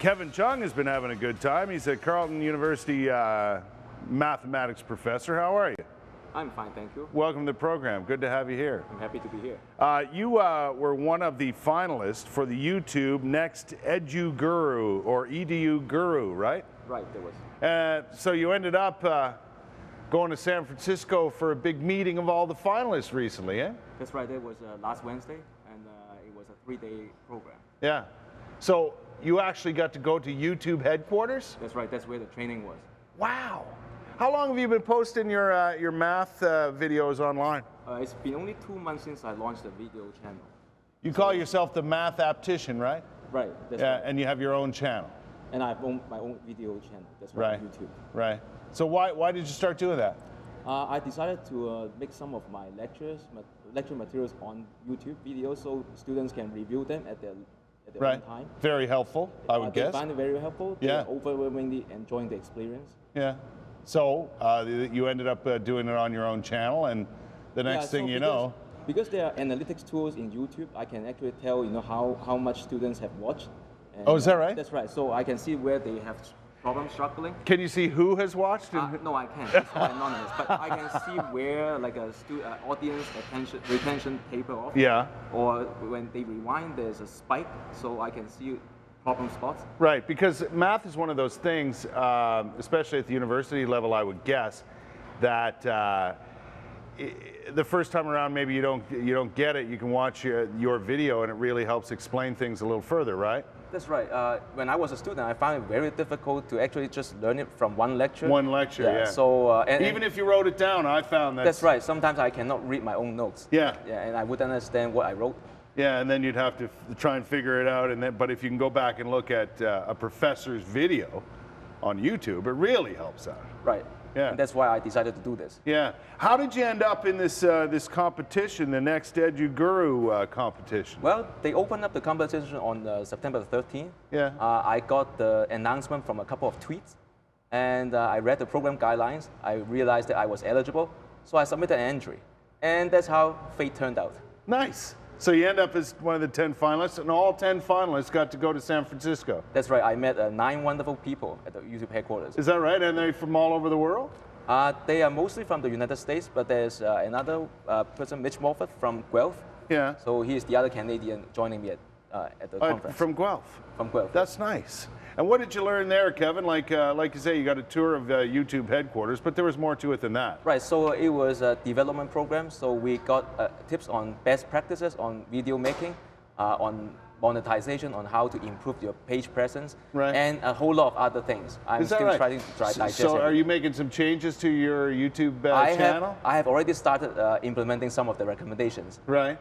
Kevin Cheung has been having a good time. He's a Carleton University mathematics professor. How are you? I'm fine, thank you. Welcome to the program. Good to have you here. I'm happy to be here. You were one of the finalists for the YouTube Next EDU Guru, or EDU Guru, right? Right, there was. So you ended up going to San Francisco for a big meeting of all the finalists recently, eh? That's right, it was last Wednesday, and it was a 3-day program. Yeah. So you actually got to go to YouTube headquarters? That's right, that's where the training was. Wow. How long have you been posting your math videos online? It's been only 2 months since I launched the video channel. You call yourself the Math Apptician, right? Right, that's Yeah, right. and you have your own channel. And I have my own video channel, that's right, on YouTube. Right. So why did you start doing that? I decided to make some of my lecture materials on YouTube videos so students can review them at their own time. Very helpful, I would guess. I find it very helpful. Yeah. They're overwhelmingly enjoying the experience. Yeah. So you ended up doing it on your own channel, and the next thing you know. Because there are analytics tools in YouTube, I can actually tell how much students have watched. And, oh, is that right? That's right. So I can see where they have problems struggling. Can you see who has watched? No, I can't. It's all anonymous. But I can see where like a audience retention taper off. Yeah. Or when they rewind, there's a spike, so I can see problem spots. Right, because math is one of those things, especially at the university level, I would guess, that the first time around maybe you don't get it. You can watch your video, and it really helps explain things a little further, right? That's right. When I was a student, I found it very difficult to actually just learn it from one lecture. One lecture, yeah. So even if you wrote it down, I found that. That's right. Sometimes I cannot read my own notes. Yeah. Yeah, and I wouldn't understand what I wrote. Yeah, and then you'd have to try and figure it out. But if you can go back and look at a professor's video on YouTube, it really helps out. Right. Yeah. And that's why I decided to do this. Yeah. How did you end up in this this competition, the Next EDU Guru competition? Well, they opened up the competition on September 13th. Yeah. I got the announcement from a couple of tweets, and I read the program guidelines. I realized that I was eligible, so I submitted an entry. And that's how fate turned out. Nice. So you end up as one of the 10 finalists, and all 10 finalists got to go to San Francisco. That's right. I met 9 wonderful people at the YouTube headquarters. Is that right? And they're from all over the world? They are mostly from the United States, but there's another person, Mitch Moffat, from Guelph. Yeah. So he is the other Canadian joining me at the conference. From Guelph? From Guelph. That's nice. And what did you learn there, Kevin? Like you say, you got a tour of YouTube headquarters, but there was more to it than that. Right, so it was a development program, so we got tips on best practices on video making, on monetization, on how to improve your page presence, and a whole lot of other things. I'm still trying to digest it. So are you making some changes to your YouTube channel? I have already started implementing some of the recommendations. Right.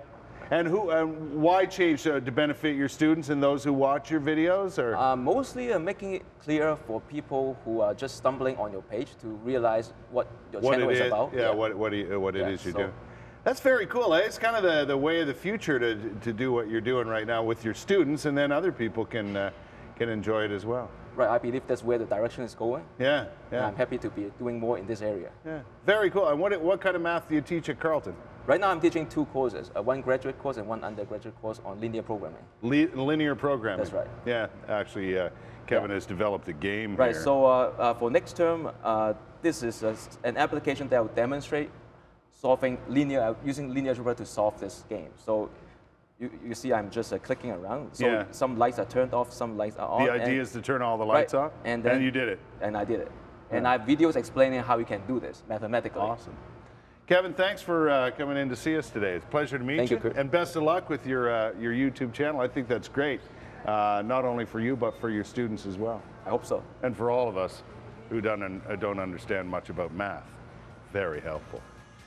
And why change? To benefit your students and those who watch your videos? Or? Mostly making it clear for people who are just stumbling on your page to realize what your channel is about. Yeah, what it is you do. That's very cool. Eh? It's kind of the way of the future to do what you're doing right now with your students, and then other people can enjoy it as well. Right, I believe that's where the direction is going. Yeah, yeah. And I'm happy to be doing more in this area. Yeah, very cool. And what kind of math do you teach at Carleton? Right now I'm teaching 2 courses, one graduate course and one undergraduate course on linear programming. Linear programming. That's right. Yeah, actually Kevin has developed a game right, here. So for next term, this is an application that will demonstrate using linear algebra to solve this game. So you see I'm just clicking around. So some lights are turned off, some lights are on. The idea is to turn all the lights on? And you did it? And I did it. And I have videos explaining how you can do this mathematically. Awesome. Kevin, thanks for coming in to see us today. It's a pleasure to meet you. Thank you. And best of luck with your YouTube channel. I think that's great, not only for you, but for your students as well. I hope so. And for all of us who don't understand much about math. Very helpful.